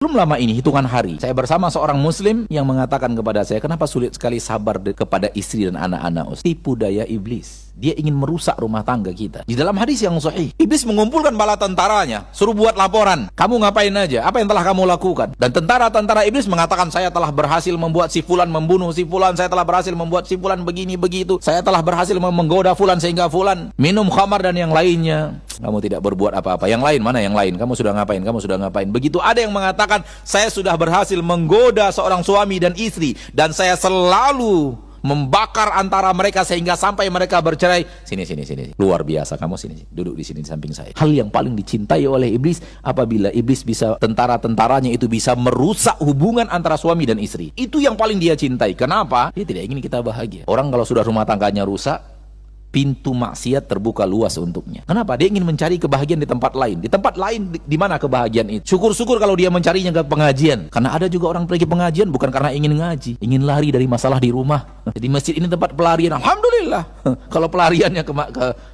Belum lama ini, hitungan hari, saya bersama seorang muslim yang mengatakan kepada saya, kenapa sulit sekali sabar kepada istri dan anak-anak? Tipu daya iblis. Dia ingin merusak rumah tangga kita. Di dalam hadis yang sahih, iblis mengumpulkan bala tentaranya, suruh buat laporan. Kamu ngapain aja? Apa yang telah kamu lakukan? Dan tentara-tentara iblis mengatakan, saya telah berhasil membuat si fulan membunuh si fulan, saya telah berhasil membuat si fulan begini begitu, saya telah berhasil menggoda fulan sehingga fulan minum khamar dan yang lainnya. Kamu tidak berbuat apa-apa. Yang lain mana yang lain? Kamu sudah ngapain? Kamu sudah ngapain? Begitu ada yang mengatakan, saya sudah berhasil menggoda seorang suami dan istri, dan saya selalu membakar antara mereka sehingga sampai mereka bercerai. Sini. Luar biasa kamu, sini. Duduk di sini di samping saya. Hal yang paling dicintai oleh iblis apabila iblis bisa, tentara-tentaranya itu bisa merusak hubungan antara suami dan istri. Itu yang paling dia cintai. Kenapa? Dia tidak ingin kita bahagia. Orang kalau sudah rumah tangganya rusak, pintu maksiat terbuka luas untuknya. Kenapa? Dia ingin mencari kebahagiaan di tempat lain. Di tempat lain di mana kebahagiaan itu? Syukur-syukur kalau dia mencarinya ke pengajian. Karena ada juga orang pergi pengajian bukan karena ingin ngaji, ingin lari dari masalah di rumah. Jadi masjid ini tempat pelarian. Alhamdulillah. Kalau pelariannya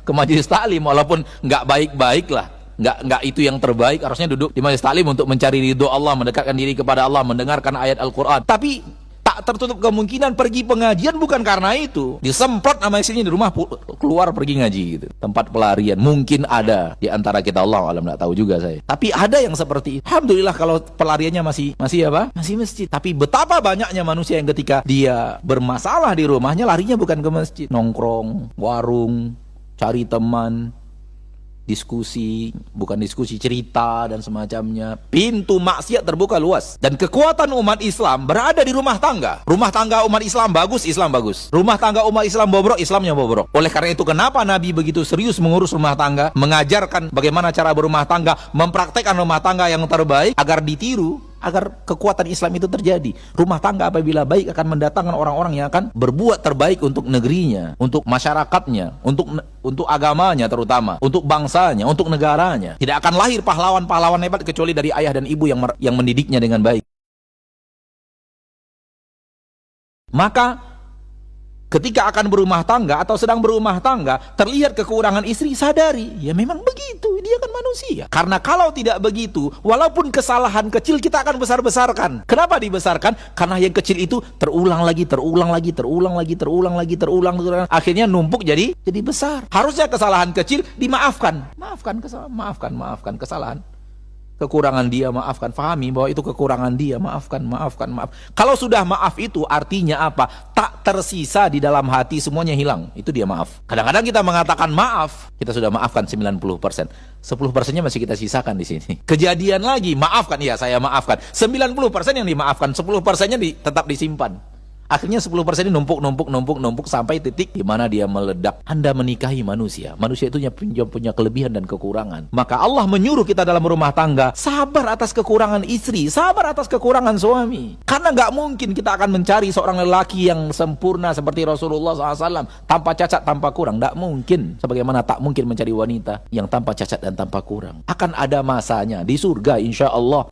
ke majelis taklim, walaupun nggak baik-baik lah, nggak itu yang terbaik, harusnya duduk di majelis taklim untuk mencari ridho Allah, mendekatkan diri kepada Allah, mendengarkan ayat Al-Quran. Tapi tak tertutup kemungkinan pergi pengajian bukan karena itu. Disemprot sama istrinya di rumah, keluar pergi ngaji gitu. Tempat pelarian. Mungkin ada di antara kita, Allah alam, nggak tahu juga saya. Tapi ada yang seperti itu. Alhamdulillah kalau pelariannya masih apa? Masih masjid. Tapi betapa banyaknya manusia yang ketika dia bermasalah di rumahnya larinya bukan ke masjid, nongkrong, warung, cari teman, diskusi, bukan diskusi, cerita dan semacamnya. Pintu maksiat terbuka luas. Dan kekuatan umat Islam berada di rumah tangga. Rumah tangga umat Islam bagus, Islam bagus. Rumah tangga umat Islam bobrok, Islamnya bobrok. Oleh karena itu kenapa Nabi begitu serius mengurus rumah tangga, mengajarkan bagaimana cara berumah tangga, mempraktekkan rumah tangga yang terbaik agar ditiru, agar kekuatan Islam itu terjadi. Rumah tangga apabila baik akan mendatangkan orang-orang yang akan berbuat terbaik untuk negerinya, untuk masyarakatnya, untuk agamanya terutama, untuk bangsanya, untuk negaranya. Tidak akan lahir pahlawan-pahlawan hebat kecuali dari ayah dan ibu yang mendidiknya dengan baik. Maka ketika akan berumah tangga atau sedang berumah tangga, terlihat kekurangan istri, sadari, ya memang begitu, dia kan manusia. Karena kalau tidak begitu, walaupun kesalahan kecil kita akan besar-besarkan. Kenapa dibesarkan? Karena yang kecil itu terulang lagi, akhirnya numpuk jadi besar. Harusnya kesalahan kecil dimaafkan. Maafkan kesalahan. Kekurangan dia, maafkan. Fahami bahwa itu kekurangan dia, maafkan. Kalau sudah maaf itu artinya apa? Tak tersisa di dalam hati, semuanya hilang. Itu dia maaf. Kadang-kadang kita mengatakan maaf, kita sudah maafkan 90%. 10%-nya masih kita sisakan di sini. Kejadian lagi, maafkan, iya saya maafkan. 90% yang dimaafkan, 10%-nya tetap disimpan. Akhirnya 10% ini numpuk sampai titik di mana dia meledak. Anda menikahi manusia. Manusia itu punya kelebihan dan kekurangan. Maka Allah menyuruh kita dalam rumah tangga, sabar atas kekurangan istri, sabar atas kekurangan suami. Karena nggak mungkin kita akan mencari seorang lelaki yang sempurna seperti Rasulullah SAW, tanpa cacat, tanpa kurang. Nggak mungkin. Sebagaimana tak mungkin mencari wanita yang tanpa cacat dan tanpa kurang. Akan ada masanya di surga insya Allah.